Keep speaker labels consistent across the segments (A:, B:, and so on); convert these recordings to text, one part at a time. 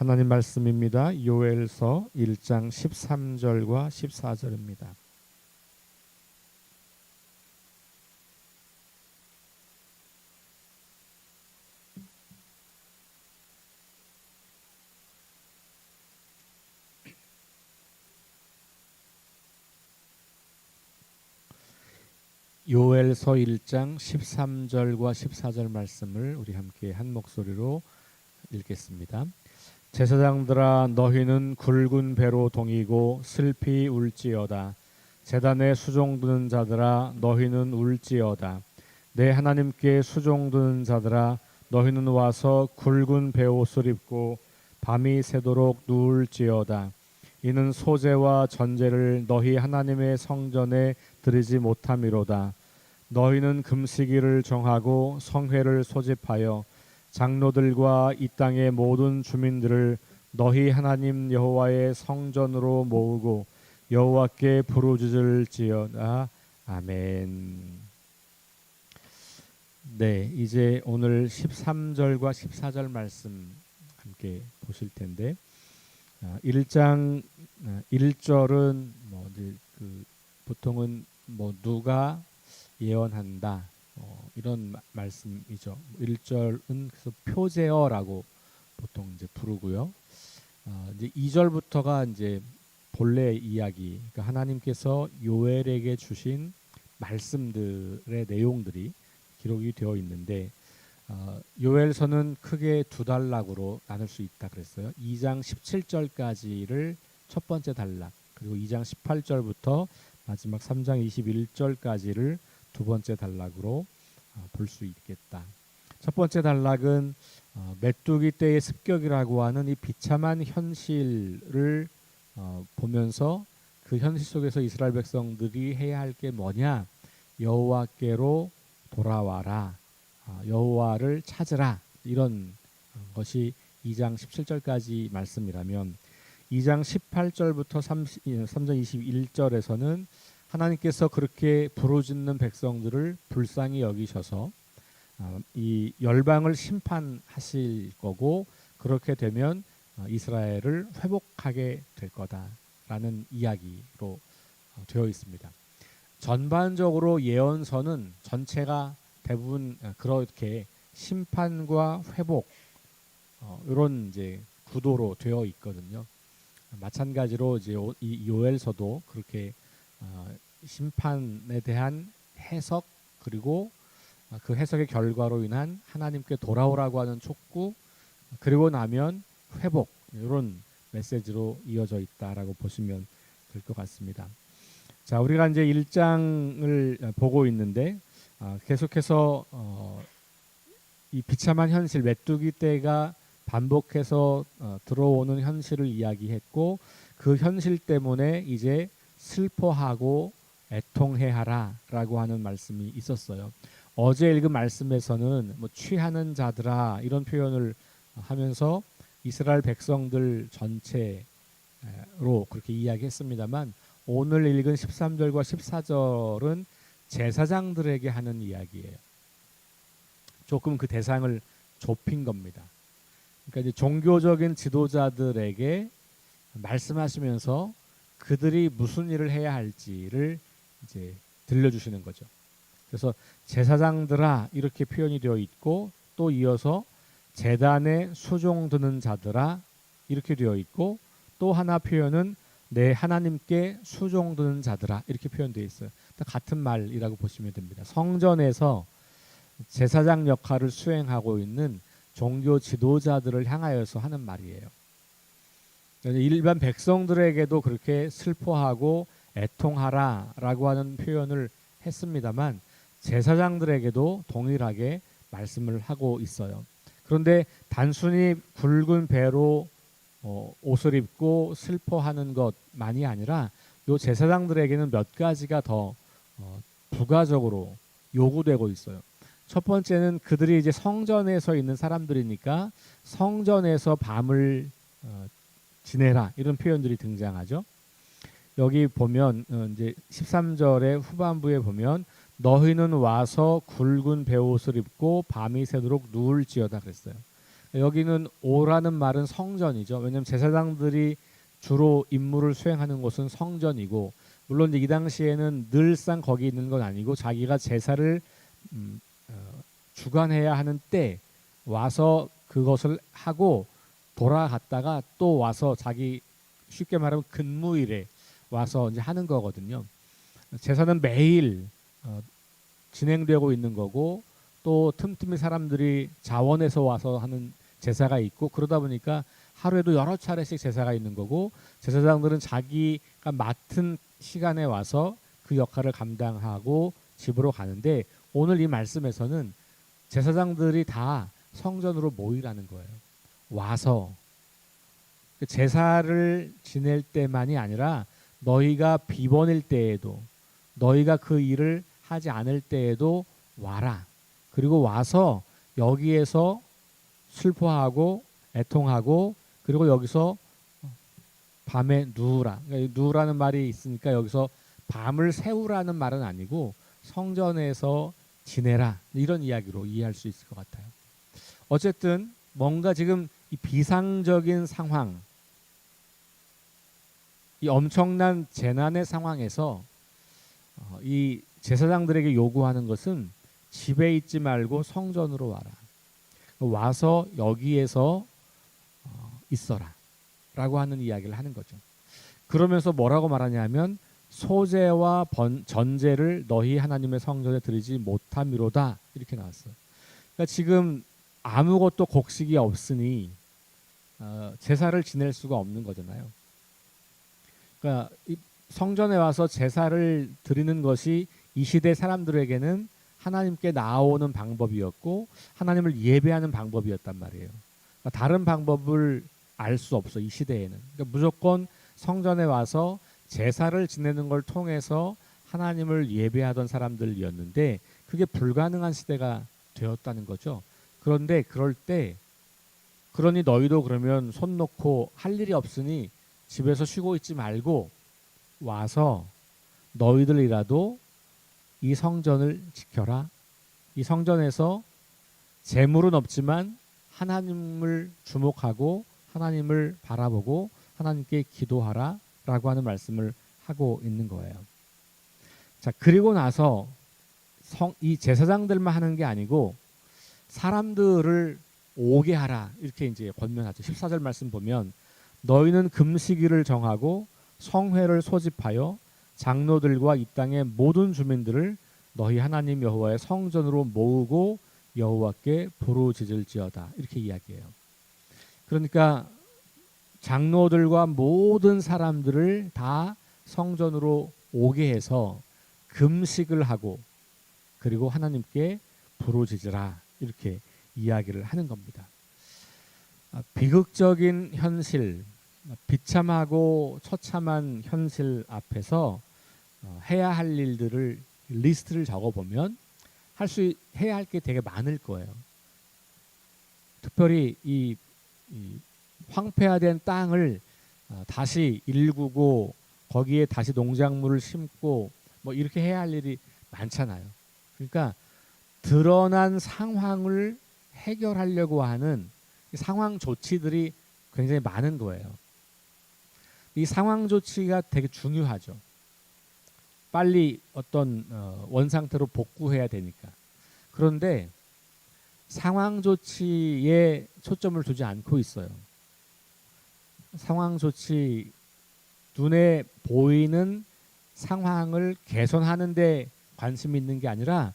A: 하나님 말씀입니다. 요엘서 1장 13절과 14절입니다. 요엘서 1장 13절과 14절 말씀을 우리 함께 한 목소리로 읽겠습니다. 제사장들아, 너희는 굵은 배로 동이고 슬피 울지어다. 제단에 수종드는 자들아, 너희는 울지어다. 내 하나님께 수종드는 자들아, 너희는 와서 굵은 베옷을 입고 밤이 새도록 누울지어다. 이는 소제와 전제를 너희 하나님의 성전에 드리지 못함이로다. 너희는 금식일을 정하고 성회를 소집하여 장로들과 이 땅의 모든 주민들을 너희 하나님 여호와의 성전으로 모으고 여호와께 부르짖을지어다. 아멘. 네, 이제 오늘 13절과 14절 말씀 함께 보실 텐데 1장 1절은 보통은 누가 예언한다 이런 말씀이죠. 1절은 그래서 표제어라고 보통 이제 부르고요. 이제 2절부터가 이제 본래 이야기, 그러니까 하나님께서 요엘에게 주신 말씀들의 내용들이 기록이 되어 있는데 요엘서는 크게 두 단락으로 나눌 수 있다 그랬어요. 2장 17절까지를 첫 번째 단락, 그리고 2장 18절부터 마지막 3장 21절까지를 두 번째 단락으로 볼 수 있겠다. 첫 번째 단락은 메뚜기 떼의 습격이라고 하는 이 비참한 현실을 보면서 그 현실 속에서 이스라엘 백성들이 해야 할 게 뭐냐, 여호와께로 돌아와라, 여호와를 찾으라, 이런 것이 2장 17절까지 말씀이라면 2장 18절부터 3장 21절에서는 하나님께서 그렇게 부르짖는 백성들을 불쌍히 여기셔서 이 열방을 심판하실 거고, 그렇게 되면 이스라엘을 회복하게 될 거다라는 이야기로 되어 있습니다. 전반적으로 예언서는 전체가 대부분 그렇게 심판과 회복 이런 이제 구도로 되어 있거든요. 마찬가지로 이제 이 요엘서도 그렇게 심판에 대한 해석, 그리고 그 해석의 결과로 인한 하나님께 돌아오라고 하는 촉구, 그리고 나면 회복, 이런 메시지로 이어져 있다라고 보시면 될 것 같습니다. 자, 우리가 이제 1장을 보고 있는데 계속해서 이 비참한 현실, 메뚜기 떼가 반복해서 들어오는 현실을 이야기했고, 그 현실 때문에 이제 슬퍼하고 애통해하라라고 하는 말씀이 있었어요. 어제 읽은 말씀에서는 취하는 자들아 이런 표현을 하면서 이스라엘 백성들 전체로 그렇게 이야기했습니다만, 오늘 읽은 13절과 14절은 제사장들에게 하는 이야기예요. 조금 그 대상을 좁힌 겁니다. 그러니까 이제 종교적인 지도자들에게 말씀하시면서 그들이 무슨 일을 해야 할지를 이제 들려주시는 거죠. 그래서 제사장들아 이렇게 표현이 되어 있고, 또 이어서 제단에 수종드는 자들아 이렇게 되어 있고, 또 하나 표현은 내 하나님께 수종드는 자들아 이렇게 표현되어 있어요. 같은 말이라고 보시면 됩니다. 성전에서 제사장 역할을 수행하고 있는 종교 지도자들을 향하여서 하는 말이에요. 일반 백성들에게도 그렇게 슬퍼하고 애통하라라고 하는 표현을 했습니다만, 제사장들에게도 동일하게 말씀을 하고 있어요. 그런데 단순히 굵은 배로 옷을 입고 슬퍼하는 것만이 아니라 이 제사장들에게는 몇 가지가 더 부가적으로 요구되고 있어요. 첫 번째는 그들이 이제 성전에서 있는 사람들이니까 성전에서 밤을 지내라 이런 표현들이 등장하죠. 여기 보면 이제 13절의 후반부에 보면 너희는 와서 굵은 베옷을 입고 밤이 새도록 누울지어다 그랬어요. 여기는 오라는 말은 성전이죠. 왜냐하면 제사장들이 주로 임무를 수행하는 곳은 성전이고, 물론 이 당시에는 늘상 거기 있는 건 아니고 자기가 제사를 주관해야 하는 때 와서 그것을 하고 돌아갔다가 또 와서 자기, 쉽게 말하면 근무일에 와서 이제 하는 거거든요. 제사는 매일 진행되고 있는 거고, 또 틈틈이 사람들이 자원해서 와서 하는 제사가 있고, 그러다 보니까 하루에도 여러 차례씩 제사가 있는 거고, 제사장들은 자기가 맡은 시간에 와서 그 역할을 감당하고 집으로 가는데, 오늘 이 말씀에서는 제사장들이 다 성전으로 모이라는 거예요. 와서 제사를 지낼 때만이 아니라 너희가 비번일 때에도, 너희가 그 일을 하지 않을 때에도 와라. 그리고 와서 여기에서 슬퍼하고 애통하고, 그리고 여기서 밤에 누우라. 그러니까 누우라는 말이 있으니까 여기서 밤을 새우라는 말은 아니고 성전에서 지내라, 이런 이야기로 이해할 수 있을 것 같아요. 어쨌든 뭔가 지금 이 비상적인 상황, 이 엄청난 재난의 상황에서 이 제사장들에게 요구하는 것은 집에 있지 말고 성전으로 와라. 와서 여기에서 있어라 라고 하는 이야기를 하는 거죠. 그러면서 뭐라고 말하냐면 소제와 전제를 너희 하나님의 성전에 드리지 못함이로다, 이렇게 나왔어요. 그러니까 지금 아무것도 곡식이 없으니 제사를 지낼 수가 없는 거잖아요. 그러니까 이 성전에 와서 제사를 드리는 것이 이 시대 사람들에게는 하나님께 나아오는 방법이었고 하나님을 예배하는 방법이었단 말이에요. 그러니까 다른 방법을 알 수 없어, 이 시대에는. 그러니까 무조건 성전에 와서 제사를 지내는 걸 통해서 하나님을 예배하던 사람들이었는데 그게 불가능한 시대가 되었다는 거죠. 그런데 그럴 때, 그러니 너희도 그러면 손 놓고 할 일이 없으니 집에서 쉬고 있지 말고 와서 너희들이라도 이 성전을 지켜라. 이 성전에서 재물은 없지만 하나님을 주목하고 하나님을 바라보고 하나님께 기도하라 라고 하는 말씀을 하고 있는 거예요. 자, 그리고 나서 이 제사장들만 하는 게 아니고 사람들을 오게 하라, 이렇게 이제 권면하죠. 14절 말씀 보면 너희는 금식일을 정하고 성회를 소집하여 장로들과 이 땅의 모든 주민들을 너희 하나님 여호와의 성전으로 모으고 여호와께 부르짖을지어다, 이렇게 이야기해요. 그러니까 장로들과 모든 사람들을 다 성전으로 오게 해서 금식을 하고 그리고 하나님께 부르짖으라, 이렇게 이야기를 하는 겁니다. 비극적인 현실, 비참하고 처참한 현실 앞에서 해야 할 일들을 리스트를 적어보면 해야 할 게 되게 많을 거예요. 특별히 이 황폐화된 땅을 다시 일구고 거기에 다시 농작물을 심고 뭐 이렇게 해야 할 일이 많잖아요. 그러니까 드러난 상황을 해결하려고 하는 상황 조치들이 굉장히 많은 거예요. 이 상황 조치가 되게 중요하죠. 빨리 어떤 원상태로 복구해야 되니까. 그런데 상황 조치에 초점을 두지 않고 있어요. 상황 조치, 눈에 보이는 상황을 개선하는 데 관심이 있는 게 아니라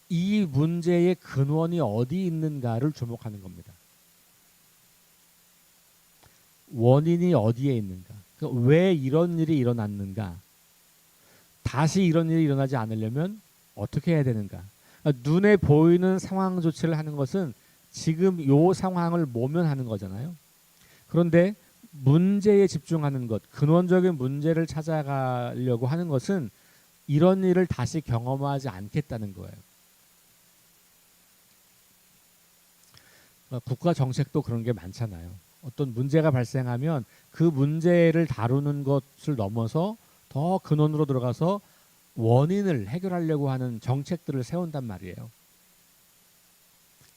A: 이 문제의 근원이 어디 있는가를 주목하는 겁니다. 원인이 어디에 있는가? 그러니까 왜 이런 일이 일어났는가? 다시 이런 일이 일어나지 않으려면 어떻게 해야 되는가? 그러니까 눈에 보이는 상황 조치를 하는 것은 지금 이 상황을 모면하는 거잖아요. 그런데 문제에 집중하는 것, 근원적인 문제를 찾아가려고 하는 것은 이런 일을 다시 경험하지 않겠다는 거예요. 국가 정책도 그런 게 많잖아요. 어떤 문제가 발생하면 그 문제를 다루는 것을 넘어서 더 근원으로 들어가서 원인을 해결하려고 하는 정책들을 세운단 말이에요.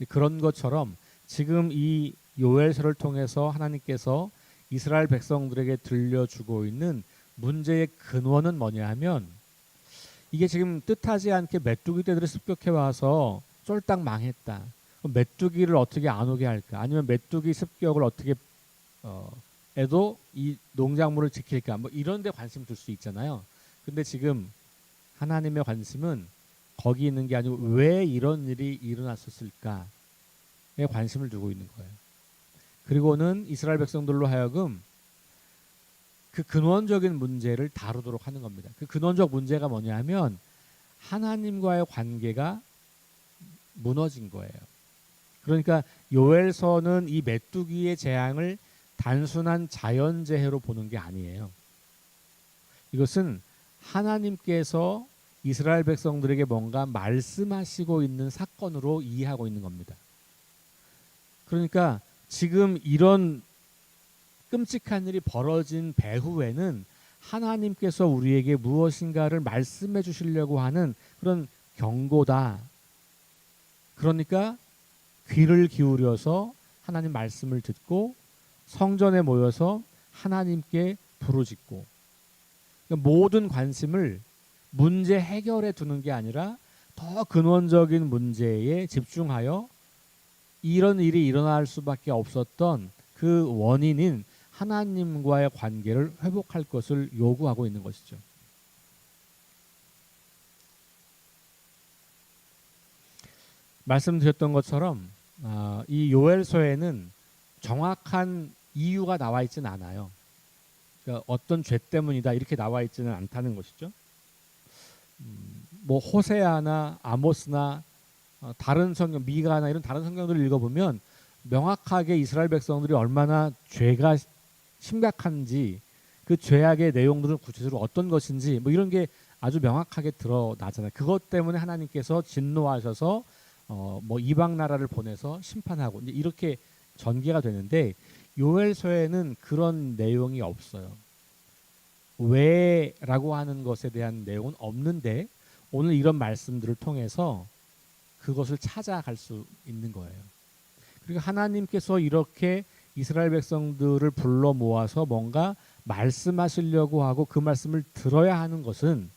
A: 그런 것처럼 지금 이 요엘서를 통해서 하나님께서 이스라엘 백성들에게 들려주고 있는 문제의 근원은 뭐냐 하면, 이게 지금 뜻하지 않게 메뚜기 떼들이 습격해 와서 쫄딱 망했다. 그럼 메뚜기를 어떻게 안 오게 할까? 아니면 메뚜기 습격을 어떻게 해도 이 농작물을 지킬까? 뭐 이런 데 관심 둘 수 있잖아요. 근데 지금 하나님의 관심은 거기 있는 게 아니고 왜 이런 일이 일어났었을까에 관심을 두고 있는 거예요. 그리고는 이스라엘 백성들로 하여금 그 근원적인 문제를 다루도록 하는 겁니다. 그 근원적 문제가 뭐냐 하면 하나님과의 관계가 무너진 거예요. 그러니까 요엘서는 이 메뚜기의 재앙을 단순한 자연재해로 보는 게 아니에요. 이것은 하나님께서 이스라엘 백성들에게 뭔가 말씀하시고 있는 사건으로 이해하고 있는 겁니다. 그러니까 지금 이런 끔찍한 일이 벌어진 배후에는 하나님께서 우리에게 무엇인가를 말씀해 주시려고 하는 그런 경고다. 그러니까 귀를 기울여서 하나님 말씀을 듣고 성전에 모여서 하나님께 부르짖고, 그러니까 모든 관심을 문제 해결에 두는 게 아니라 더 근원적인 문제에 집중하여 이런 일이 일어날 수밖에 없었던 그 원인인 하나님과의 관계를 회복할 것을 요구하고 있는 것이죠. 말씀드렸던 것처럼 이 요엘서에는 정확한 이유가 나와 있지는 않아요. 그러니까 어떤 죄 때문이다 이렇게 나와 있지는 않다는 것이죠. 뭐 호세아나 아모스나 다른 성경, 미가나 이런 다른 성경들을 읽어보면 명확하게 이스라엘 백성들이 얼마나 죄가 심각한지, 그 죄악의 내용들은 구체적으로 어떤 것인지 뭐 이런 게 아주 명확하게 드러나잖아요. 그것 때문에 하나님께서 진노하셔서 뭐 이방 나라를 보내서 심판하고 이제 이렇게 전개가 되는데, 요엘서에는 그런 내용이 없어요. 왜라고 하는 것에 대한 내용은 없는데 오늘 이런 말씀들을 통해서 그것을 찾아갈 수 있는 거예요. 그리고 하나님께서 이렇게 이스라엘 백성들을 불러 모아서 뭔가 말씀하시려고 하고 그 말씀을 들어야 하는 것은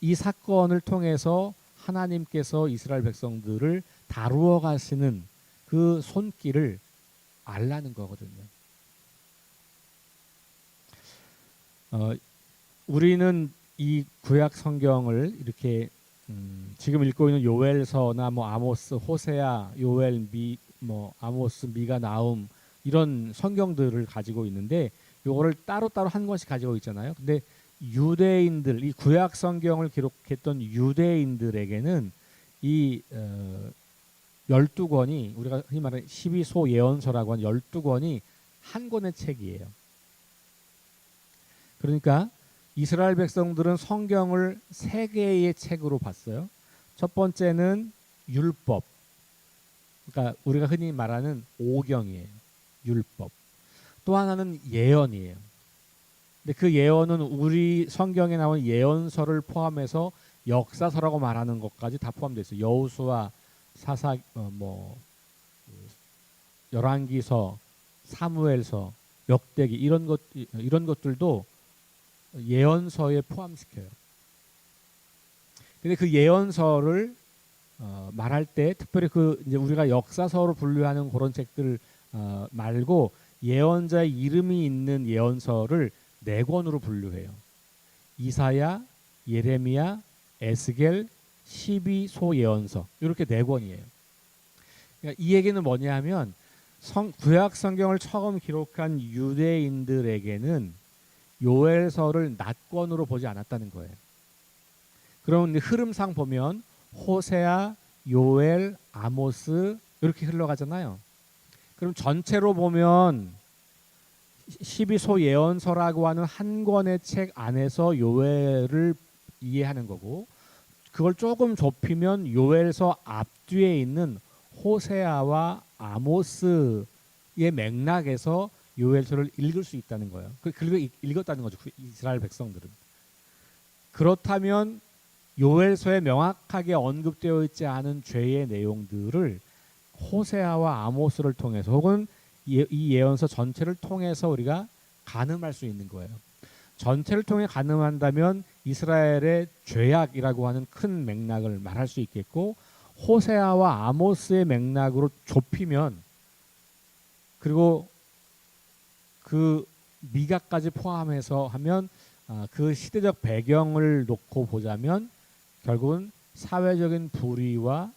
A: 이 사건을 통해서 하나님께서 이스라엘 백성들을 다루어 가시는 그 손길을 알라는 거거든요. 우리는 이 구약 성경을 이렇게 지금 읽고 있는 요엘서나 뭐 아모스, 호세아, 요엘, 뭐 아모스, 미가, 나움 이런 성경들을 가지고 있는데 요거를 따로따로 한 권씩 가지고 있잖아요. 근데 유대인들, 이 구약 성경을 기록했던 유대인들에게는 이 12권이 우리가 흔히 말하는 12소 예언서라고 하는 12권이 한 권의 책이에요. 그러니까 이스라엘 백성들은 성경을 세 개의 책으로 봤어요. 첫 번째는 율법, 그러니까 우리가 흔히 말하는 오경이에요. 율법. 또 하나는 예언이에요. 근데 그 예언은 우리 성경에 나온 예언서를 포함해서 역사서라고 말하는 것까지 다 포함되어 있어요. 여호수아, 사사, 열왕기서, 사무엘서, 역대기 이런 것들도 예언서에 포함시켜요. 근데 그 예언서를 말할 때 특별히 그 이제 우리가 역사서로 분류하는 그런 책들 말고 예언자의 이름이 있는 예언서를 네 권으로 분류해요. 이사야, 예레미야, 에스겔, 12소 예언서 이렇게 네 권이에요. 그러니까 이 얘기는 뭐냐 하면 구약 성경을 처음 기록한 유대인들에게는 요엘서를 낱권으로 보지 않았다는 거예요. 그럼 흐름상 보면 호세아, 요엘, 아모스 이렇게 흘러가잖아요. 그럼 전체로 보면 12소 예언서라고 하는 한 권의 책 안에서 요엘을 이해하는 거고, 그걸 조금 좁히면 요엘서 앞뒤에 있는 호세아와 아모스의 맥락에서 요엘서를 읽을 수 있다는 거예요. 그리고 읽었다는 거죠. 이스라엘 백성들은. 그렇다면 요엘서에 명확하게 언급되어 있지 않은 죄의 내용들을 호세아와 아모스를 통해서 혹은 이 예언서 전체를 통해서 우리가 가늠할 수 있는 거예요. 전체를 통해 가늠한다면 이스라엘의 죄악이라고 하는 큰 맥락을 말할 수 있겠고, 호세아와 아모스의 맥락으로 좁히면, 그리고 그 미가까지 포함해서 하면 그 시대적 배경을 놓고 보자면 결국은 사회적인 불의와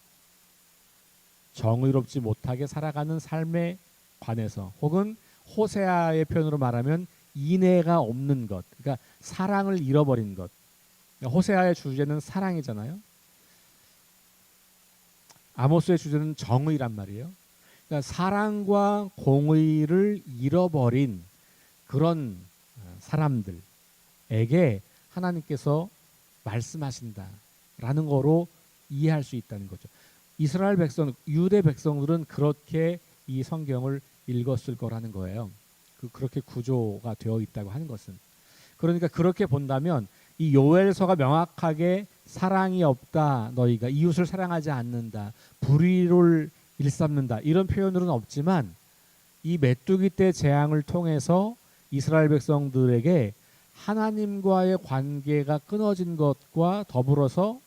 A: 정의롭지 못하게 살아가는 삶에 관해서, 혹은 호세아의 표현으로 말하면 인애가 없는 것, 그러니까 사랑을 잃어버린 것. 그러니까 호세아의 주제는 사랑이잖아요. 아모스의 주제는 정의란 말이에요. 그러니까 사랑과 공의를 잃어버린 그런 사람들에게 하나님께서 말씀하신다라는 거로 이해할 수 있다는 거죠. 이스라엘 백성, 유대 백성들은 그렇게 이 성경을 읽었을 거라는 거예요. 그렇게 구조가 되어 있다고 하는 것은. 그러니까 그렇게 본다면 이 요엘서가 명확하게 사랑이 없다, 너희가 이웃을 사랑하지 않는다, 불의를 일삼는다, 이런 표현으로는 없지만 이 메뚜기 때 재앙을 통해서 이스라엘 백성들에게 하나님과의 관계가 끊어진 것과 더불어서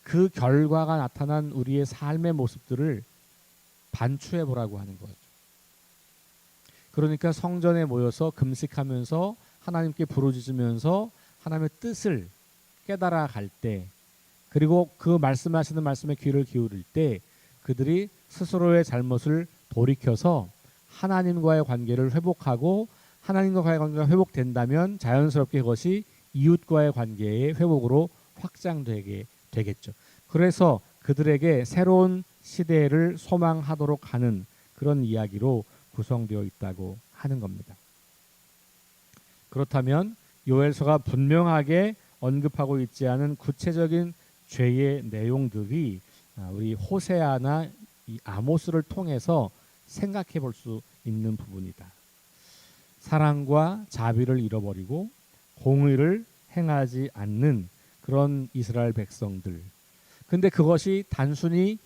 A: 그 결과가 나타난 우리의 삶의 모습들을 반추해 보라고 하는 거죠. 그러니까 성전에 모여서 금식하면서 하나님께 부르짖으면서 하나님의 뜻을 깨달아 갈 때, 그리고 그 말씀하시는 말씀에 귀를 기울일 때 그들이 스스로의 잘못을 돌이켜서 하나님과의 관계를 회복하고, 하나님과의 관계가 회복된다면 자연스럽게 그것이 이웃과의 관계의 회복으로 확장되게 되겠죠. 그래서 그들에게 새로운 시대를 소망하도록 하는 그런 이야기로 구성되어 있다고 하는 겁니다. 그렇다면 요엘서가 분명하게 언급하고 있지 않은 구체적인 죄의 내용들이 우리 호세아나 이 아모스를 통해서 생각해 볼 수 있는 부분이다. 사랑과 자비를 잃어버리고 공의를 행하지 않는 그런 이스라엘 백성들. 근데 그것이 단순히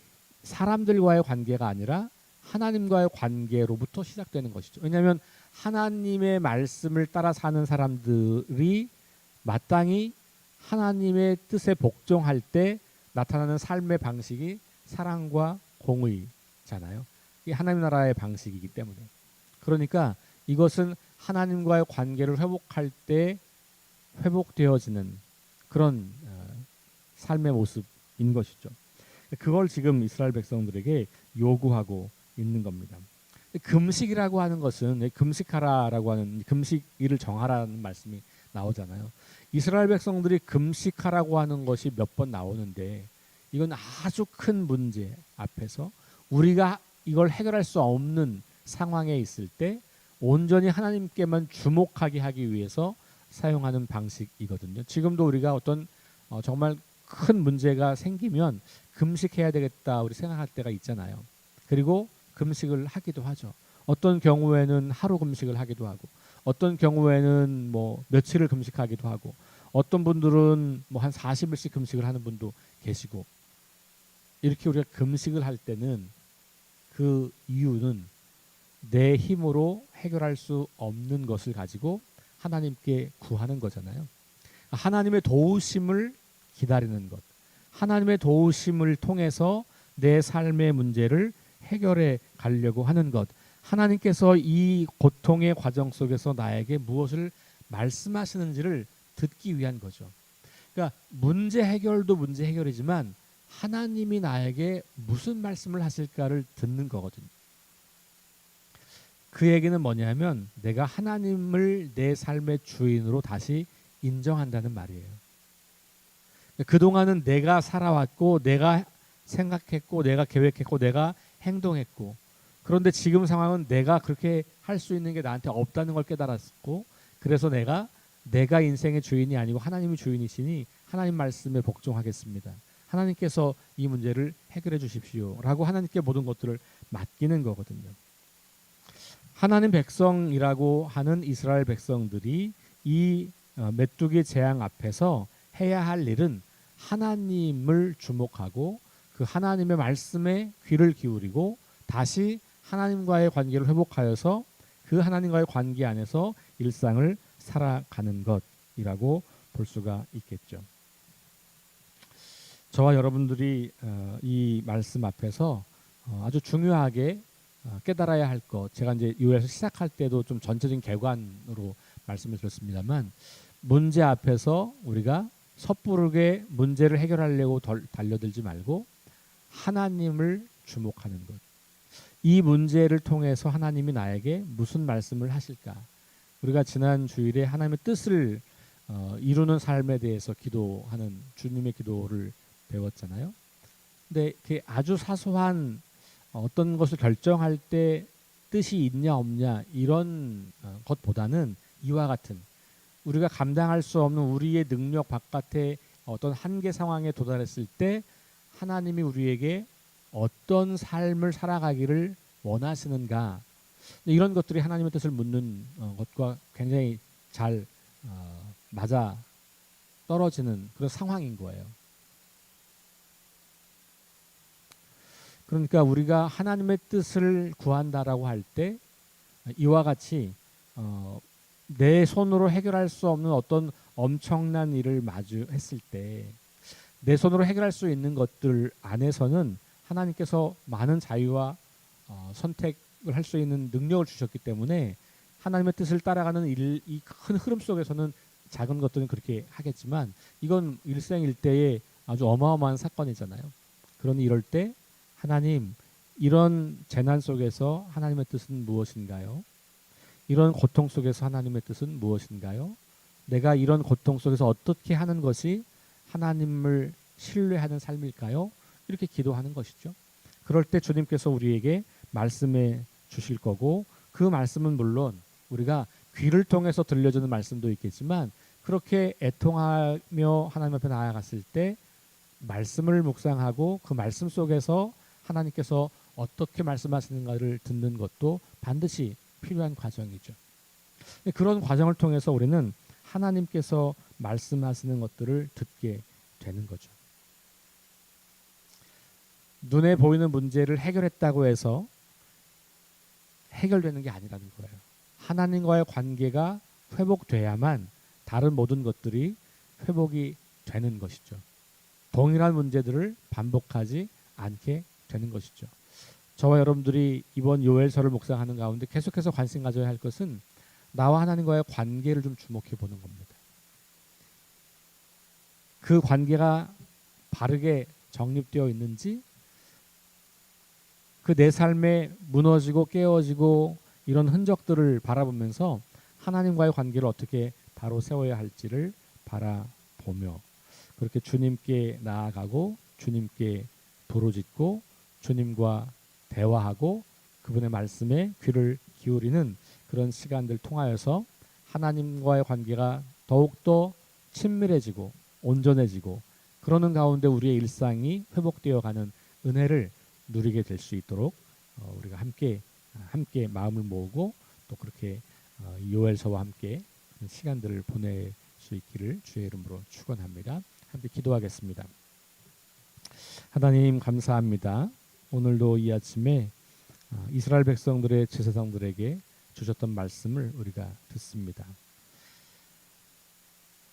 A: 사람들과의 관계가 아니라 하나님과의 관계로부터 시작되는 것이죠. 왜냐하면 하나님의 말씀을 따라 사는 사람들이 마땅히 하나님의 뜻에 복종할 때 나타나는 삶의 방식이 사랑과 공의잖아요. 이게 하나님 나라의 방식이기 때문에. 그러니까 이것은 하나님과의 관계를 회복할 때 회복되어지는 그런 삶의 모습인 것이죠. 그걸 지금 이스라엘 백성들에게 요구하고 있는 겁니다. 금식이라고 하는 것은, 금식하라라고 하는, 금식일을 정하라는 말씀이 나오잖아요. 이스라엘 백성들이 금식하라고 하는 것이 몇 번 나오는데 이건 아주 큰 문제 앞에서 우리가 이걸 해결할 수 없는 상황에 있을 때 온전히 하나님께만 주목하게 하기 위해서 사용하는 방식이거든요. 지금도 우리가 어떤 정말 큰 문제가 생기면 금식해야 되겠다 우리 생각할 때가 있잖아요. 그리고 금식을 하기도 하죠. 어떤 경우에는 하루 금식을 하기도 하고, 어떤 경우에는 뭐 며칠을 금식하기도 하고, 어떤 분들은 뭐 한 40일씩 금식을 하는 분도 계시고, 이렇게 우리가 금식을 할 때는 그 이유는 내 힘으로 해결할 수 없는 것을 가지고 하나님께 구하는 거잖아요. 하나님의 도우심을 기다리는 것, 하나님의 도우심을 통해서 내 삶의 문제를 해결해 가려고 하는 것, 하나님께서 이 고통의 과정 속에서 나에게 무엇을 말씀하시는지를 듣기 위한 거죠. 그러니까 문제 해결도 문제 해결이지만 하나님이 나에게 무슨 말씀을 하실까를 듣는 거거든요. 그 얘기는 뭐냐면 내가 하나님을 내 삶의 주인으로 다시 인정한다는 말이에요. 그동안은 내가 살아왔고, 내가 생각했고, 내가 계획했고, 내가 행동했고, 그런데 지금 상황은 내가 그렇게 할 수 있는 게 나한테 없다는 걸 깨달았고, 그래서 내가 인생의 주인이 아니고 하나님이 주인이시니 하나님 말씀에 복종하겠습니다. 하나님께서 이 문제를 해결해 주십시오 라고 하나님께 모든 것들을 맡기는 거거든요. 하나님 백성이라고 하는 이스라엘 백성들이 이 메뚜기 재앙 앞에서 해야 할 일은 하나님을 주목하고 그 하나님의 말씀에 귀를 기울이고 다시 하나님과의 관계를 회복하여서 그 하나님과의 관계 안에서 일상을 살아가는 것이라고 볼 수가 있겠죠. 저와 여러분들이 이 말씀 앞에서 아주 중요하게 깨달아야 할 것, 제가 이제 요에서 시작할 때도 좀 전체적인 개관으로 말씀을 드렸습니다만, 문제 앞에서 우리가 섣부르게 문제를 해결하려고 달려들지 말고 하나님을 주목하는 것. 이 문제를 통해서 하나님이 나에게 무슨 말씀을 하실까? 우리가 지난 주일에 하나님의 뜻을 이루는 삶에 대해서 기도하는 주님의 기도를 배웠잖아요. 근데 그 아주 사소한 어떤 것을 결정할 때 뜻이 있냐 없냐 이런 것보다는 이와 같은 우리가 감당할 수 없는 우리의 능력 바깥의 어떤 한계 상황에 도달했을 때 하나님이 우리에게 어떤 삶을 살아가기를 원하시는가, 이런 것들이 하나님의 뜻을 묻는 것과 굉장히 잘 맞아 떨어지는 그런 상황인 거예요. 그러니까 우리가 하나님의 뜻을 구한다라고 할 때 이와 같이 내 손으로 해결할 수 없는 어떤 엄청난 일을 마주했을 때 내 손으로 해결할 수 있는 것들 안에서는 하나님께서 많은 자유와 선택을 할 수 있는 능력을 주셨기 때문에 하나님의 뜻을 따라가는 이 큰 흐름 속에서는 작은 것들은 그렇게 하겠지만 이건 일생일대의 아주 어마어마한 사건이잖아요. 그러니 이럴 때 하나님, 이런 재난 속에서 하나님의 뜻은 무엇인가요? 이런 고통 속에서 하나님의 뜻은 무엇인가요? 내가 이런 고통 속에서 어떻게 하는 것이 하나님을 신뢰하는 삶일까요? 이렇게 기도하는 것이죠. 그럴 때 주님께서 우리에게 말씀해 주실 거고, 그 말씀은 물론 우리가 귀를 통해서 들려주는 말씀도 있겠지만 그렇게 애통하며 하나님 앞에 나아갔을 때 말씀을 묵상하고 그 말씀 속에서 하나님께서 어떻게 말씀하시는가를 듣는 것도 반드시 필요한 과정이죠. 그런 과정을 통해서 우리는 하나님께서 말씀하시는 것들을 듣게 되는 거죠. 눈에 보이는 문제를 해결했다고 해서 해결되는 게 아니라는 거예요. 하나님과의 관계가 회복돼야만 다른 모든 것들이 회복이 되는 것이죠. 동일한 문제들을 반복하지 않게 되는 것이죠. 저와 여러분들이 이번 요엘서를 묵상하는 가운데 계속해서 관심 가져야 할 것은 나와 하나님과의 관계를 좀 주목해 보는 겁니다. 그 관계가 바르게 정립되어 있는지, 그 내 삶에 무너지고 깨어지고 이런 흔적들을 바라보면서 하나님과의 관계를 어떻게 바로 세워야 할지를 바라보며 그렇게 주님께 나아가고 주님께 부르짖고 주님과 대화하고 그분의 말씀에 귀를 기울이는 그런 시간들 통하여서 하나님과의 관계가 더욱더 친밀해지고 온전해지고 그러는 가운데 우리의 일상이 회복되어 가는 은혜를 누리게 될 수 있도록 우리가 함께 마음을 모으고 또 그렇게 요엘서와 함께 시간들을 보낼 수 있기를 주의 이름으로 축원합니다. 함께 기도하겠습니다. 하나님 감사합니다. 오늘도 이 아침에 이스라엘 백성들의 제사장들에게 주셨던 말씀을 우리가 듣습니다.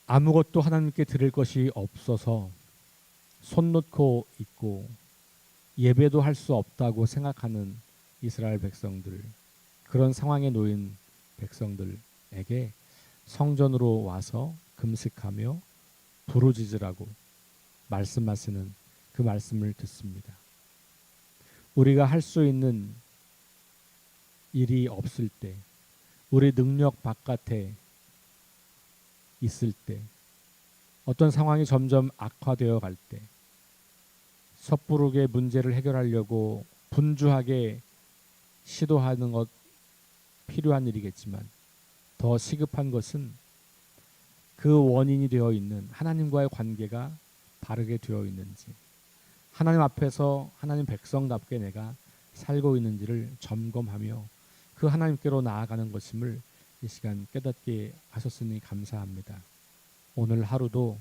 A: 아무것도 하나님께 드릴 것이 없어서 손 놓고 있고 예배도 할 수 없다고 생각하는 이스라엘 백성들, 그런 상황에 놓인 백성들에게 성전으로 와서 금식하며 부르짖으라고 말씀하시는 그 말씀을 듣습니다. 우리가 할 수 있는 일이 없을 때, 우리 능력 바깥에 있을 때, 어떤 상황이 점점 악화되어 갈 때, 섣부르게 문제를 해결하려고 분주하게 시도하는 것 필요한 일이겠지만 더 시급한 것은 그 원인이 되어 있는 하나님과의 관계가 바르게 되어 있는지, 하나님 앞에서 하나님 백성답게 내가 살고 있는지를 점검하며 그 하나님께로 나아가는 것임을 이 시간 깨닫게 하셨으니 감사합니다. 오늘 하루도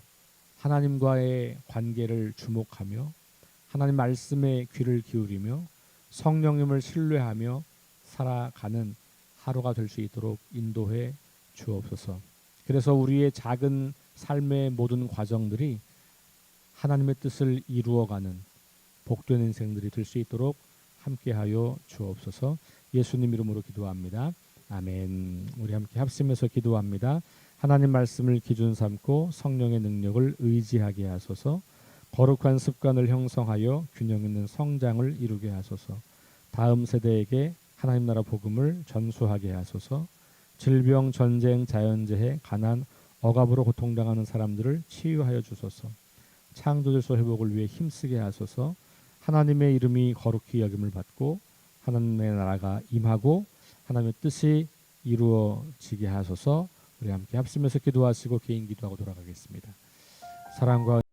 A: 하나님과의 관계를 주목하며 하나님 말씀에 귀를 기울이며 성령님을 신뢰하며 살아가는 하루가 될 수 있도록 인도해 주옵소서. 그래서 우리의 작은 삶의 모든 과정들이 하나님의 뜻을 이루어가는 복된 인생들이 될 수 있도록 함께하여 주옵소서. 예수님 이름으로 기도합니다. 아멘. 우리 함께 합심해서 기도합니다. 하나님 말씀을 기준 삼고 성령의 능력을 의지하게 하소서. 거룩한 습관을 형성하여 균형 있는 성장을 이루게 하소서. 다음 세대에게 하나님 나라 복음을 전수하게 하소서. 질병, 전쟁, 자연재해, 가난, 억압으로 고통당하는 사람들을 치유하여 주소서. 창조질서 회복을 위해 힘쓰게 하소서. 하나님의 이름이 거룩히 여김을 받고 하나님의 나라가 임하고 하나님의 뜻이 이루어지게 하소서. 우리 함께 합심해서 기도하시고 개인 기도하고 돌아가겠습니다. 사랑과